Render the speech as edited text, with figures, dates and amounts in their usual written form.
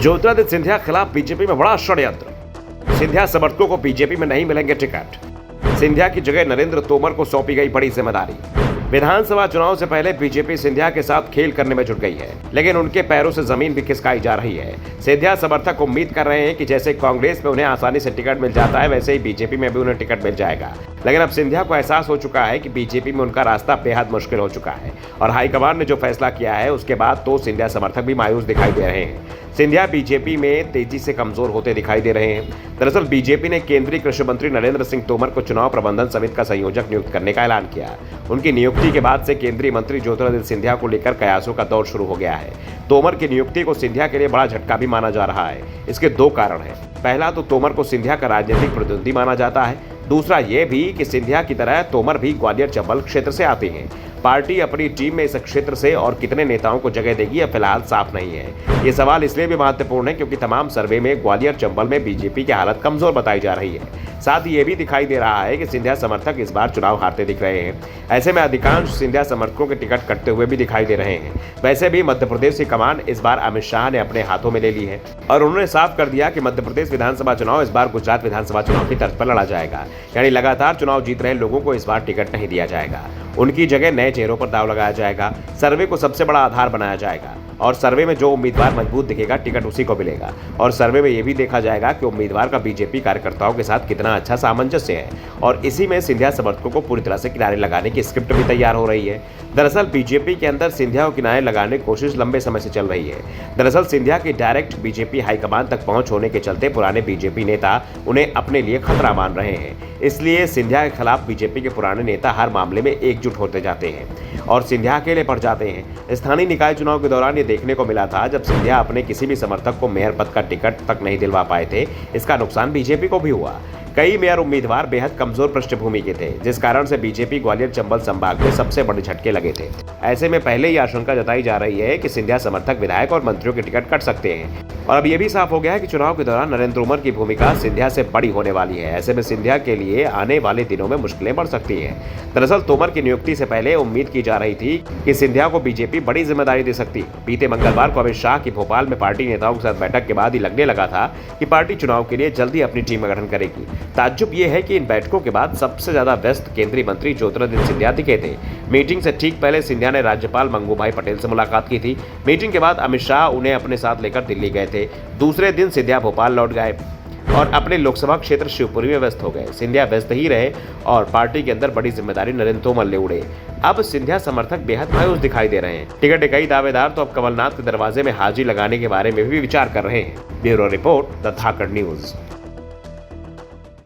ज्योतिरादित्य सिंधिया खिलाफ बीजेपी में बड़ा षड्यंत्र। सिंधिया समर्थकों को बीजेपी में नहीं मिलेंगे टिकट। सिंधिया की जगह नरेंद्र तोमर को सौंपी गई बड़ी जिम्मेदारी। विधानसभा चुनाव से पहले बीजेपी सिंधिया के साथ खेल करने में जुट गई है, लेकिन उनके पैरों से जमीन भी खिसकाई जा रही है। सिंधिया समर्थक उम्मीद कर रहे हैं कि जैसे कांग्रेस में उन्हें आसानी से टिकट मिल जाता है, वैसे ही बीजेपी में भी उन्हें टिकट मिल जाएगा। लेकिन अब सिंधिया को एहसास हो चुका है कि बीजेपी में उनका रास्ता बेहद मुश्किल हो चुका है और हाईकमान ने जो फैसला किया है उसके बाद तो सिंधिया समर्थक भी मायूस दिखाई दे रहे हैं। सिंधिया बीजेपी में तेजी से कमजोर होते दिखाई दे रहे हैं। दरअसल बीजेपी ने केंद्रीय कृषि मंत्री नरेंद्र सिंह तोमर को चुनाव प्रबंधन समिति का संयोजक नियुक्त करने का ऐलान किया। उनकी नियुक्ति के बाद से केंद्रीय मंत्री ज्योतिरादित्य सिंधिया को लेकर कयासों का दौर शुरू हो गया है। तोमर की नियुक्ति को सिंधिया के लिए बड़ा झटका भी माना जा रहा है। इसके दो कारण हैं। पहला तो तोमर को सिंधिया का राजनीतिक प्रतिद्वंदी माना जाता है। दूसरा ये भी कि सिंधिया की तरह तोमर भी ग्वालियर चंबल क्षेत्र से आते हैं। पार्टी अपनी टीम में इस क्षेत्र से और कितने नेताओं को जगह देगी यह फिलहाल साफ नहीं है। ये सवाल इसलिए भी महत्वपूर्ण है क्योंकि तमाम सर्वे में ग्वालियर चंबल में बीजेपी की हालत कमजोर बताई जा रही है। साथ ही ये भी दिखाई दे रहा है कि सिंधिया समर्थक इस बार चुनाव हारते दिख रहे हैं। ऐसे में अधिकांश सिंधिया समर्थकों के टिकट कटते हुए भी दिखाई दे रहे हैं। वैसे भी मध्य प्रदेश की कमान इस बार अमित शाह ने अपने हाथों में ले ली है और उन्होंने साफ कर दिया कि मध्य प्रदेश विधानसभा चुनाव इस बार गुजरात विधानसभा चुनाव की तर्ज पर लड़ा जाएगा। यानी लगातार चुनाव जीत रहे लोगों को इस बार टिकट नहीं दिया जाएगा। उनकी जगह नए चेहरों पर दाव लगाया जाएगा। सर्वे को सबसे बड़ा आधार बनाया जाएगा और सर्वे में जो उम्मीदवार मजबूत दिखेगा टिकट उसी को मिलेगा। और सर्वे में यह भी देखा जाएगा कि उम्मीदवार का बीजेपी कार्यकर्ताओं के साथ कितना अच्छा सामंजस्य है और इसी में सिंधिया समर्थकों को पूरी तरह से किनारे लगाने की स्क्रिप्ट भी तैयार हो रही है। दरअसल बीजेपी के अंदर सिंधिया को किनारे लगाने की कोशिश लंबे समय से चल रही है। दरअसल सिंधिया की डायरेक्ट बीजेपी हाईकमान तक पहुंच होने के चलते पुराने बीजेपी नेता उन्हें अपने लिए खतरा मान रहे हैं। इसलिए सिंधिया के खिलाफ बीजेपी के पुराने नेता हर मामले में एकजुट होते जाते हैं और सिंधिया अकेले पड़ जाते हैं। स्थानीय निकाय चुनाव के दौरान ये देखने को मिला था, जब सिंधिया अपने किसी भी समर्थक को मेयर पद का टिकट तक नहीं दिलवा पाए थे। इसका नुकसान बीजेपी को भी हुआ। कई मेयर उम्मीदवार बेहद कमजोर पृष्ठभूमि के थे, जिस कारण से बीजेपी ग्वालियर चंबल संभाग में सबसे बड़े झटके लगे थे। ऐसे में पहले ही आशंका जताई जा रही है कि सिंधिया समर्थक विधायक और मंत्रियों के टिकट कट सकते हैं और अब यह भी साफ हो गया है कि चुनाव के दौरान नरेंद्र तोमर की भूमिका सिंधिया से बड़ी होने वाली है। ऐसे में सिंधिया के लिए आने वाले दिनों में मुश्किलें बढ़ सकती हैं। दरअसल तोमर की नियुक्ति से पहले उम्मीद की जा रही थी कि सिंधिया को बीजेपी बड़ी जिम्मेदारी दे सकती है। बीते मंगलवार को अमित शाह की भोपाल में पार्टी नेताओं के साथ बैठक के बाद ही लगने लगा था कि पार्टी चुनाव के लिए जल्दी अपनी टीम का गठन करेगी। ताज्जुब यह है कि इन बैठकों के बाद सबसे ज्यादा व्यस्त केंद्रीय मंत्री ज्योतिरादित्य सिंधिया दिखे थे। मीटिंग से ठीक पहले सिंधिया ने राज्यपाल मंगूभाई पटेल से मुलाकात की थी। मीटिंग के बाद अमित शाह उन्हें अपने साथ लेकर दिल्ली गए थे। दूसरे दिन सिंधिया भोपाल लौट गए और अपने लोकसभा क्षेत्र शिवपुरी में व्यस्त हो गए। सिंधिया व्यस्त ही रहे और पार्टी के अंदर बड़ी जिम्मेदारी नरेंद्र तोमर ले उड़े। अब सिंधिया समर्थक बेहद मायूस दिखाई दे रहे हैं। टिकट के कई दावेदार तो अब कमलनाथ के दरवाजे में हाजिरी लगाने के बारे में भी विचार कर रहे हैं। Bureau report, the Dhakad news.